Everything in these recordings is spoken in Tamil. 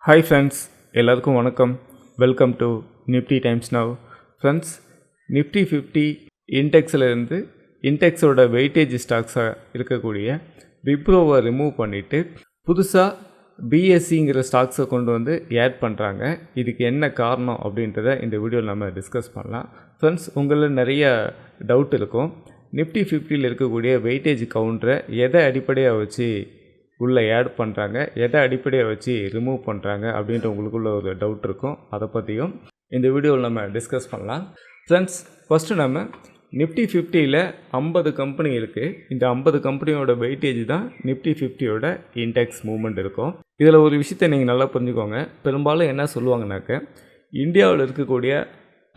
Hi friends, எல்லாருக்கும் வணக்கம். Welcome to Nifty times now. Friends, Nifty 50 இண்டெக்ஸில் இருந்து இண்டெக்ஸோட வெயிட்டேஜ் ஸ்டாக்ஸாக இருக்கக்கூடிய விப்ரோவை ரிமூவ் பண்ணிவிட்டு புதுசாக பிஎஸ்சிங்கிற ஸ்டாக்ஸை கொண்டு வந்து ஆட் பண்ணுறாங்க. இதுக்கு என்ன காரணம் அப்படின்றத இந்த வீடியோவில் நம்ம டிஸ்கஸ் பண்ணலாம். ஃப்ரெண்ட்ஸ், உங்களில் நிறைய டவுட் இருக்கும். நிஃப்டி 50யில் இருக்கக்கூடிய வெயிட்டேஜ் கவுண்டரை எதை அடிப்படையாக வச்சு உள்ளே ஆட் பண்ணுறாங்க, எதை அடிப்படையாக வச்சு ரிமூவ் பண்ணுறாங்க அப்படின்ற உங்களுக்குள்ள ஒரு டவுட் இருக்கும். அதை பற்றியும் இந்த வீடியோவில் நம்ம டிஸ்கஸ் பண்ணலாம். ஃப்ரெண்ட்ஸ், ஃபஸ்ட்டு நம்ம நிஃப்டி 50யில் 50 கம்பெனி இருக்குது. இந்த 50 கம்பெனியோட வெயிட்டேஜ் தான் நிஃப்டி 50யோட இண்டெக்ஸ் மூவ்மெண்ட் இருக்கும். இதில் ஒரு விஷயத்தை நீங்கள் நல்லா புரிஞ்சுக்கோங்க. பெரும்பாலும் என்ன சொல்லுவாங்கனாக்க, இந்தியாவில் இருக்கக்கூடிய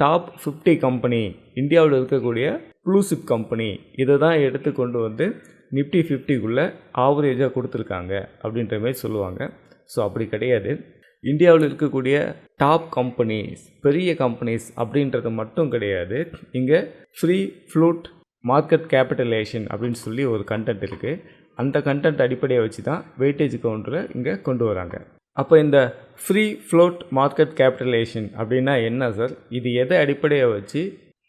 டாப் 50 கம்பெனி, இந்தியாவில் இருக்கக்கூடிய ப்ளூசிப் கம்பெனி, இதை தான் எடுத்து கொண்டு வந்து நிஃப்டி 50க்குள்ளே ஆவரேஜாக கொடுத்துருக்காங்க அப்படின்ற மாதிரி சொல்லுவாங்க. ஸோ அப்படி கிடையாது. இந்தியாவில் இருக்கக்கூடிய டாப் கம்பெனிஸ், பெரிய கம்பெனிஸ் அப்படின்றது மட்டும் கிடையாது. இங்கே ஃப்ரீ ஃப்ளோட் மார்க்கெட் கேபிட்டலேஷன் அப்படின்னு சொல்லி ஒரு கண்டென்ட் இருக்குது. அந்த கண்டென்ட் அடிப்படையை வச்சு தான் வெயிட்டேஜ் கவுண்டரை இங்கே கொண்டு வராங்க. அப்போ இந்த ஃப்ரீ ஃப்ளோட் மார்க்கெட் கேபிட்டலேஷன் அப்படின்னா என்ன சார்? இது எதை அடிப்படையாக வச்சு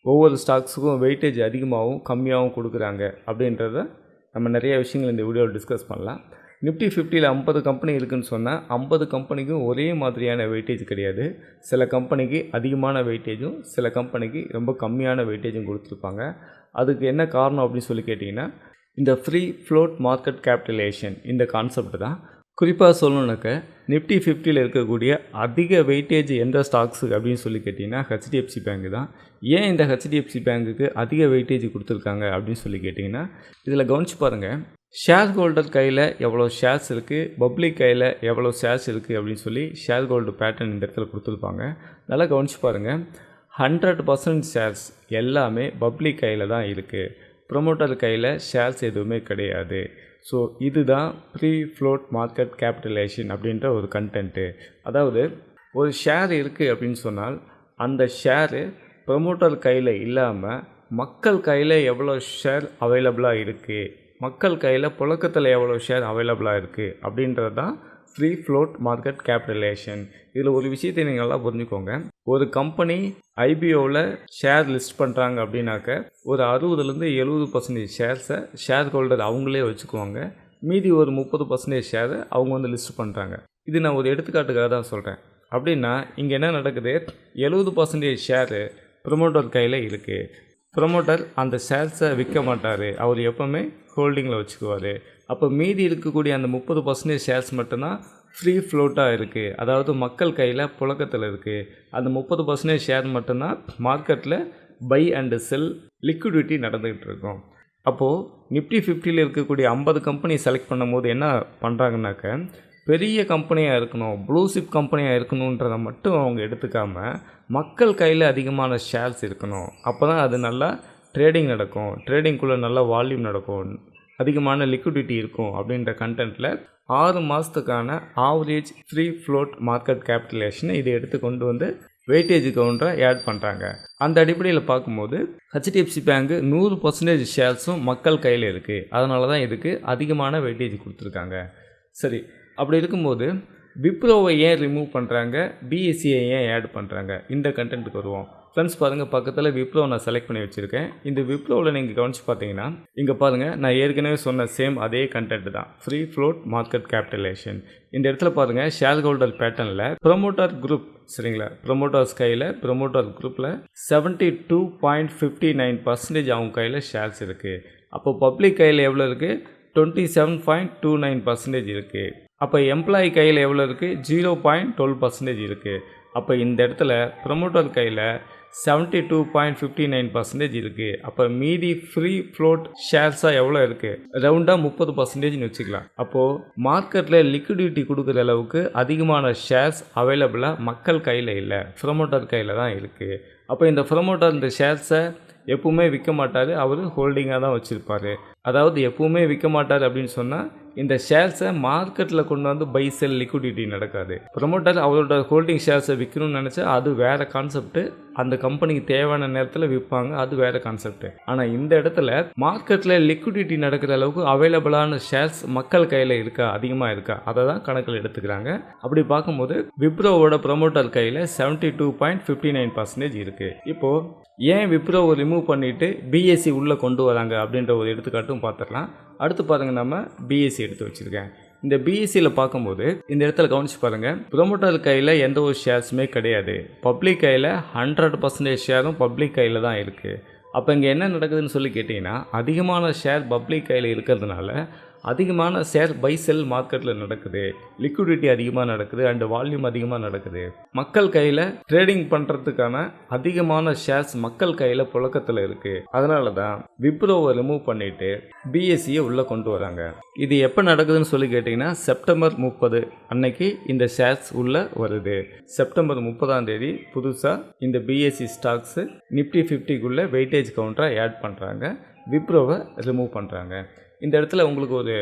ஒவ்வொரு ஸ்டாக்ஸுக்கும் வெயிட்டேஜ் அதிகமாகவும் கம்மியாகவும் கொடுக்குறாங்க அப்படின்றத நம்ம நிறைய விஷயங்கள் இந்த வீடியோவில் டிஸ்கஸ் பண்ணலாம். நிஃப்டி 50யில் 50 கம்பெனி இருக்குதுன்னு சொன்னால் 50 கம்பெனிக்கும் ஒரே மாதிரியான வெயிட்டேஜ் கிடையாது. சில கம்பெனிக்கு அதிகமான வெயிட்டேஜும் சில கம்பெனிக்கு ரொம்ப கம்மியான வெயிட்டேஜும் கொடுத்துருப்பாங்க. அதுக்கு என்ன காரணம் அப்படின்னு சொல்லி கேட்டிங்கன்னா, இந்த ஃப்ரீ ஃப்ளோட் மார்க்கெட் கேபிட்டலேஷன் இந்த கான்செப்ட் தான். குறிப்பாக சொல்லணுன்னாக்க, நிஃப்டி 50யில் இருக்கக்கூடிய அதிக வெயிட்டேஜ் எந்த ஸ்டாக்ஸுக்கு அப்படின்னு சொல்லி கேட்டிங்கன்னா ஹெச்டிஎஃப்சி பேங்க் தான். ஏன் இந்த ஹெச்டிஎஃப்சி பேங்க்குக்கு அதிக வெயிட்டேஜ் கொடுத்துருக்காங்க அப்படின்னு சொல்லி கேட்டிங்கன்னா, இதில் கவனிச்சு பாருங்கள். ஷேர் ஹோல்டர் கையில் எவ்வளோ ஷேர்ஸ் இருக்குது, பப்ளிக் கையில் எவ்வளோ ஷேர்ஸ் இருக்குது அப்படின்னு சொல்லி ஷேர் ஹோல்டர் பேட்டர்ன் இந்த இடத்துல கொடுத்துருப்பாங்க. நல்லா கவனிச்சு பாருங்கள். 100% ஷேர்ஸ் எல்லாமே பப்ளிக் கையில் தான் இருக்குது. ப்ரொமோட்டர் கையில் ஷேர்ஸ் எதுவுமே கிடையாது. ஸோ இதுதான் ஃப்ரீ ஃப்ளோட் மார்க்கெட் கேபிட்டலேஷன் அப்படின்ற ஒரு கண்டென்ட்டு. அதாவது ஒரு ஷேர் இருக்குது அப்படின்னு சொன்னால் அந்த ஷேரு ப்ரொமோட்டர் கையில் இல்லாமல் மக்கள் கையில் எவ்வளோ ஷேர் அவைலபிளாக இருக்குது, மக்கள் கையில் புழக்கத்தில் எவ்வளோ ஷேர் அவைலபிளாக இருக்குது அப்படின்றது தான் ஃப்ரீ ஃப்ளோட் மார்க்கெட் கேபிட்டலேஷன். இதில் ஒரு விஷயத்தை நீங்கள் நல்லா புரிஞ்சுக்கோங்க. ஒரு கம்பெனி ஐபிஓவில் ஷேர் லிஸ்ட் பண்ணுறாங்க அப்படின்னாக்க ஒரு 60-70% ஷேர்ஸை ஷேர் ஹோல்டர் அவங்களே வச்சுக்குவாங்க. மீதி ஒரு 30% ஷேரை அவங்க வந்து லிஸ்ட் பண்ணுறாங்க. இது நான் ஒரு எடுத்துக்காட்டுக்காக தான் சொல்கிறேன். அப்படின்னா இங்கே என்ன நடக்குது, 70% ஷேரு ப்ரொமோட்டர் கையில் இருக்குது. ப்ரொமோட்டர் அந்த ஷேர்ஸை விற்க மாட்டார், அவர் எப்போவுமே ஹோல்டிங்கில் வச்சுக்குவார். அப்போ மீதி இருக்கக்கூடிய அந்த 30% ஷேர்ஸ் மட்டும்தான் ஃப்ரீ ஃப்ளோட்டாக இருக்குது, அதாவது மக்கள் கையில் புழக்கத்தில் இருக்குது. அந்த 30% ஷேர் மட்டும்தான் மார்க்கெட்டில் பை அண்டு செல் லிக்விடிட்டி நடந்துக்கிட்டு இருக்கும். அப்போது நிஃப்டி 50யில் இருக்கக்கூடிய 50 கம்பெனி செலக்ட் பண்ணும்போது என்ன பண்ணுறாங்கனாக்க, பெரிய கம்பெனியாக இருக்கணும், ப்ளூசிப் கம்பெனியாக இருக்கணுன்றதை மட்டும் அவங்க எடுத்துக்காமல் மக்கள் கையில் அதிகமான ஷேர்ஸ் இருக்கணும். அப்போ தான் அது நல்லா ட்ரேடிங் நடக்கும், ட்ரேடிங்குள்ளே நல்லா வால்யூம் நடக்கும், அதிகமான லிக்விடிட்டி இருக்கும் அப்படின்ற கண்டென்ட்டில் 6 மாதத்துக்கான ஆவரேஜ் ஃப்ரீ ஃப்ளோட் மார்க்கெட் கேபிட்டலேஷனை இதை எடுத்து கொண்டு வந்து வெயிட்டேஜ் கவுண்டரை ஆட் பண்ணுறாங்க. அந்த அடிப்படையில் பார்க்கும்போது ஹெச்டிஎஃப்சி பேங்க் 100% ஷேர்ஸும் மக்கள் கையில் இருக்குது. அதனால தான் இதுக்கு அதிகமான வெயிட்டேஜ் கொடுத்துருக்காங்க. சரி, அப்படி இருக்கும்போது விப்ரோவை ஏன் ரிமூவ் பண்ணுறாங்க, பிஎஸ்சியை ஏன் ஆட் பண்ணுறாங்க, இந்த கண்டென்ட்டுக்கு வருவோம். ஃப்ரெண்ட்ஸ் பாருங்கள், பக்கத்தில் விப்ரோ நான் செலக்ட் பண்ணி வச்சுருக்கேன். இந்த விப்ரோவில் நீங்கள் கவனிச்சு பார்த்தீங்கன்னா இங்கே பாருங்கள், நான் ஏற்கனவே சொன்ன சேம் அதே கண்டென்ட் தான், ஃப்ரீ ஃப்ளோட் மார்க்கெட் கேபிட்டலேஷன். இந்த இடத்துல பாருங்கள், ஷேர் ஹோல்டர் பேட்டர்னில் ப்ரொமோட்டர் குரூப், சரிங்களா, ப்ரொமோட்டர்ஸ் கையில் ப்ரொமோட்டர் குரூப்பில் 72.59% அவங்க கையில் ஷேர்ஸ் இருக்குது. அப்போ பப்ளிக் கையில் எவ்வளோ இருக்குது, 27.29% இருக்குது. அப்போ எம்ப்ளாயி கையில் எவ்வளோ இருக்குது, 0.12% இருக்குது. அப்போ இந்த இடத்துல ப்ரொமோட்டர் கையில் 72.59% இருக்குது. அப்போ மீதி ஃப்ரீ ஃப்ளோட் ஷேர்ஸாக எவ்வளோ இருக்குது, ரவுண்டாக 30%ன்னு வச்சுக்கலாம். அப்போது மார்க்கெட்டில் லிக்விடிட்டி கொடுக்குற அளவுக்கு அதிகமான ஷேர்ஸ் அவைலபிளாக மக்கள் கையில் இல்லை, ப்ரொமோட்டர் கையில் தான் இருக்குது. அப்போ இந்த ப்ரொமோட்டர் இந்த ஷேர்ஸை எப்பவுமே விற்க மாட்டார், அவர் ஹோல்டிங்காக தான் வச்சுருப்பார். அதாவது எப்பவுமே விற்க மாட்டார் அப்படின்னு சொன்னால் இந்த ஷேர்ஸை மார்க்கெட்டில் கொண்டு வந்து பை செல் லிக்விடிட்டி நடக்காது. ப்ரொமோட்டர் அவரோட ஹோல்டிங் ஷேர்ஸை விற்கணும்னு நினச்சா அது வேறு கான்செப்ட்டு, அந்த கம்பெனிக்கு தேவையான நேரத்தில் விற்பாங்க, அது வேறு கான்செப்ட்டு. ஆனால் இந்த இடத்துல மார்க்கெட்டில் லிக்விடிட்டி நடக்கிற அளவுக்கு அவைலபிளான ஷேர்ஸ் மக்கள் கையில் இருக்கா, அதிகமாக இருக்கா, அதை தான் கணக்கில் எடுத்துக்கிறாங்க. அப்படி பார்க்கும்போது விப்ரோவோட ப்ரொமோட்டர் கையில் 72.59% இருக்குது. இப்போது ஏன் விப்ரோவை ரிமூவ் பண்ணிவிட்டு பிஎஸ்சி உள்ளே கொண்டு வராங்க அப்படின்ற ஒரு எடுத்துக்காட்டும் பார்த்துடலாம். அடுத்து பாருங்கள், நம்ம பிஎஸ்சி எடுத்து வச்சுருக்கேன். இந்த பிஎஸ்சியில் பார்க்கும்போது இந்த இடத்துல கவனிச்சு பாருங்கள், ப்ரொமோட்டர் கையில் எந்த ஒரு ஷேர்ஸுமே கிடையாது. பப்ளிக் கையில் 100% ஷேரும் பப்ளிக் கையில் தான் இருக்குது. அப்போ இங்கே என்ன நடக்குதுன்னு சொல்லி கேட்டிங்கன்னா, அதிகமான ஷேர் பப்ளிக் கையில் இருக்கிறதுனால அதிகமான ஷேர் பை செல் மார்க்கெட்டில் நடக்குது, லிக்விடிட்டி அதிகமாக நடக்குது அண்ட் வால்யூம் அதிகமாக நடக்குது. மக்கள் கையில் ட்ரேடிங் பண்ணுறதுக்கான அதிகமான ஷேர்ஸ் மக்கள் கையில் புழக்கத்தில் இருக்குது. அதனால தான் விப்ரோவை ரிமூவ் பண்ணிவிட்டு பிஎஸ்சியை உள்ளே கொண்டு வராங்க. இது எப்போ நடக்குதுன்னு சொல்லி கேட்டிங்கன்னா, செப்டம்பர் 30 அன்னைக்கு இந்த ஷேர்ஸ் உள்ளே வருது. செப்டம்பர் 30 புதுசாக இந்த பிஎஸ்சி ஸ்டாக்ஸு நிஃப்டி 50க்குள்ளே வெயிட்டேஜ் கவுண்டராக ஆட் பண்ணுறாங்க, விப்ரோவை ரிமூவ் பண்ணுறாங்க. இந்த இடத்துல உங்களுக்கு ஒரு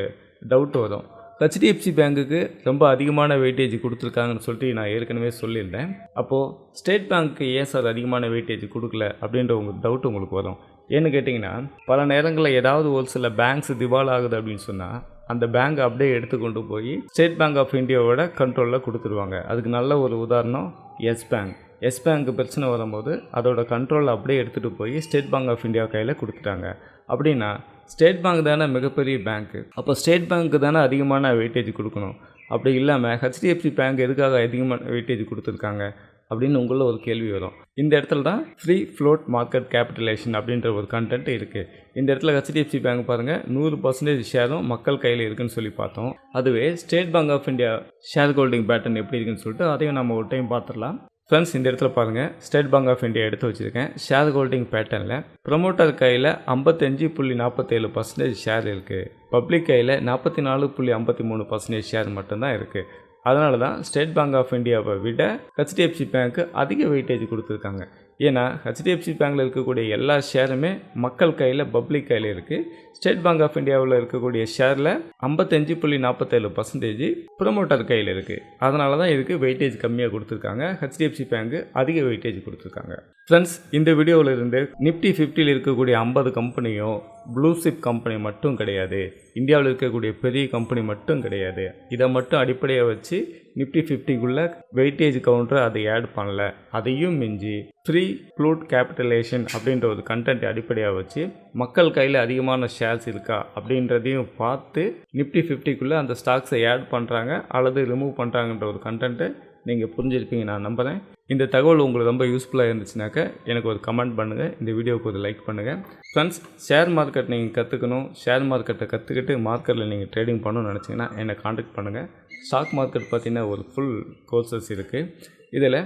டவுட் வரும், ஹெச்டிஎஃப்சி பேங்க்குக்கு ரொம்ப அதிகமான வெயிட்டேஜ் கொடுத்துருக்காங்கன்னு சொல்லிட்டு நான் ஏற்கனவே சொல்லியிருந்தேன். அப்போது ஸ்டேட் பேங்க்கு ஏன் சார் அதிகமான வெயிட்டேஜ் கொடுக்கல அப்படின்ற உங்களுக்கு டவுட் உங்களுக்கு வரும். ஏன்னு கேட்டிங்கன்னா, பல நேரங்களில் ஏதாவது ஒரு சில பேங்க்ஸ் திவால் ஆகுது அப்படின்னு சொன்னால் அந்த பேங்க் அப்படியே எடுத்துக்கொண்டு போய் ஸ்டேட் பேங்க் ஆஃப் இந்தியாவோட கண்ட்ரோலில் கொடுத்துருவாங்க. அதுக்கு நல்ல ஒரு உதாரணம் எஸ் பேங்க் பிரச்சனை வரும்போது அதோட கண்ட்ரோல் அப்படியே எடுத்துகிட்டு போய் ஸ்டேட் பேங்க் ஆஃப் இந்தியா கையில் கொடுத்துட்டாங்க. அப்படின்னா ஸ்டேட் பேங்க் தானே மிகப்பெரிய பேங்க்கு, அப்போ ஸ்டேட் பேங்க்கு தானே அதிகமான வெயிட்டேஜ் கொடுக்கணும். அப்படி இல்லாமல் ஹெச்டிஎஃப்சி பேங்க் எதுக்காக அதிகமான வெயிட்டேஜ் கொடுத்துருக்காங்க அப்படின்னு உங்களில் ஒரு கேள்வி வரும். இந்த இடத்துல தான் ஃப்ரீ ஃப்ளோட் மார்க்கெட் கேபிட்டலேஷன் அப்படின்ற ஒரு கண்டென்ட் இருக்குது. இந்த இடத்துல ஹெச்டிஎஃப்சி பேங்க் பாருங்கள் 100% ஷேரும் மக்கள் கையில் இருக்குன்னு சொல்லி பார்த்தோம். அதுவே State Bank of India shareholding pattern எப்படி இருக்குன்னு சொல்லிட்டு அதையும் நம்ம ஒரு டைம் பார்த்துடலாம். ஃப்ரெண்ட்ஸ், இந்த இடத்துல பாருங்கள், ஸ்டேட் பேங்க் ஆஃப் இந்தியா எடுத்து வச்சுருக்கேன். ஷேர் ஹோல்டிங் பேட்டர்னில் ப்ரொமோட்டர் கையில் 55.47% ஷேர் இருக்குது. பப்ளிக் கையில் 44.53% ஷேர் மட்டும்தான் இருக்குது. அதனால தான் ஸ்டேட் பேங்க் ஆஃப் இந்தியாவை விட ஹெச்டிஎஃப்சி பேங்க்கு அதிக வெயிட்டேஜ் கொடுத்துருக்காங்க. ஏன்னா ஹெச்டிஎஃப்சி பேங்க்கில் இருக்கக்கூடிய எல்லா ஷேருமே மக்கள் கையில் பப்ளிக் கையில் இருக்குது. ஸ்டேட் பேங்க் ஆஃப் இந்தியாவில் இருக்கக்கூடிய ஷேரில் 55.47% ப்ரொமோட்டர் கையில் இருக்குது. அதனால தான் இதுக்கு வெயிட்டேஜ் கம்மியாக கொடுத்துருக்காங்க. ஹெச்டிஎஃப்சி பேங்க்கு அதிக வெயிட்டேஜ் கொடுத்துருக்காங்க. ஃப்ரெண்ட்ஸ், இந்த வீடியோவில் இருந்து நிஃப்டி 50ல் இருக்கக்கூடிய 50 கம்பெனியும் ப்ளூ சிப் கம்பெனி மட்டும் கிடையாது, இந்தியாவில் இருக்கக்கூடிய பெரிய கம்பெனி மட்டும் கிடையாது. இதை மட்டும் அடிப்படையாக வச்சு நிஃப்டி 50க்குள்ளே வெயிட்டேஜ் கவுண்டர் அதை ஆட் பண்ணல. அதையும் மிஞ்சி ஃப்ரீ ஃப்ளோட் கேபிட்டலேஷன் அப்படின்ற ஒரு கண்டென்ட் அடிப்படையாக வச்சு மக்கள் கையில் அதிகமான ஷேர்ஸ் இருக்கா அப்படின்றதையும் பார்த்து நிஃப்டி 50க்குள்ளே அந்த ஸ்டாக்ஸை ஆட் பண்ணுறாங்க அல்லது ரிமூவ் பண்ணுறாங்கன்ற ஒரு கண்டென்ட்டை நீங்கள் புரிஞ்சிருப்பீங்க நான் நம்புகிறேன். இந்த தகவல் உங்களுக்கு ரொம்ப யூஸ்ஃபுல்லாக இருந்துச்சுனாக்கா எனக்கு ஒரு கமெண்ட் பண்ணுங்கள், இந்த வீடியோவுக்கு ஒரு லைக் பண்ணுங்கள். ஃப்ரெண்ட்ஸ், ஷேர் மார்க்கெட் நீங்கள் கற்றுக்கணும், ஷேர் மார்க்கெட்டை கற்றுக்கிட்டு மார்க்கெட்டில் நீங்கள் ட்ரேடிங் பண்ணணும்னு நினச்சிங்கன்னா என்னை காண்டாக்ட் பண்ணுங்கள். ஸ்டாக் மார்க்கெட் பார்த்திங்கன்னா ஒரு ஃபுல் கோர்சஸ் இருக்குது. இதில்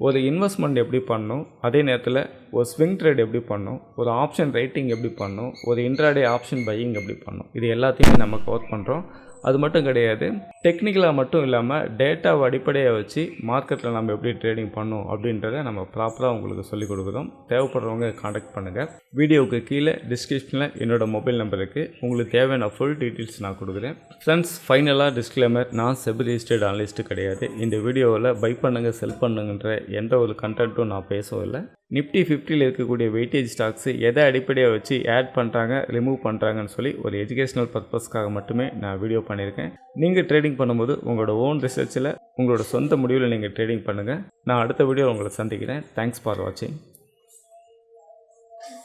ஒரு இன்வெஸ்ட்மெண்ட் எப்படி பண்ணணும், அதே நேரத்தில் ஒரு ஸ்விங் ட்ரேட் எப்படி பண்ணணும், ஒரு ஆப்ஷன் ரைட்டிங் எப்படி பண்ணணும், ஒரு இன்ட்ராடே ஆப்ஷன் பையிங் எப்படி பண்ணணும், இது எல்லாத்தையுமே நம்ம கவர் பண்ணுறோம். அது மட்டும் கிடையாது, டெக்னிக்கலாக மட்டும் இல்லாமல் டேட்டாவை அடிப்படையாக வச்சு மார்க்கெட்டில் நம்ம எப்படி ட்ரேடிங் பண்ணணும் அப்படின்றத நம்ம ப்ராப்பராக உங்களுக்கு சொல்லிக் கொடுக்குறோம். தேவைப்படுறவங்க காண்டாக்ட் பண்ணுங்கள். வீடியோவுக்கு கீழே டிஸ்கிரிப்ஷனில் என்னோடய மொபைல் நம்பர் இருக்குது, உங்களுக்கு தேவையான ஃபுல் டீட்டெயில்ஸ் நான் கொடுக்குறேன். ஃப்ரெண்ட்ஸ், ஃபைனலாக டிஸ்க்ளைமர், நான் செபி ரிஜிஸ்டர்ட் அனலிஸ்ட்டு கிடையாது. இந்த வீடியோவில் பை பண்ணுங்கள் செல் பண்ணுங்கன்ற எந்த ஒரு கண்டென்ட்டும் நான் பேசவில்லை. நிஃப்டி 50ல் இருக்கக்கூடிய வெயிட்டேஜ் ஸ்டாக்ஸு எதை அடிப்படையாக வச்சு ஆட் பண்ணுறாங்க ரிமூவ் பண்ணுறாங்கன்னு சொல்லி ஒரு எஜுகேஷ்னல் பர்பஸ்க்காக மட்டுமே நான் வீடியோ பண்ணியிருக்கேன். நீங்கள் ட்ரேடிங் பண்ணும்போது உங்களோட ஓன் ரிசர்ச்சில் உங்களோட சொந்த முடிவில் நீங்கள் ட்ரேடிங் பண்ணுங்கள். நான் அடுத்த வீடியோ உங்களை சந்திக்கிறேன். தேங்க்ஸ் ஃபார் வாட்சிங்.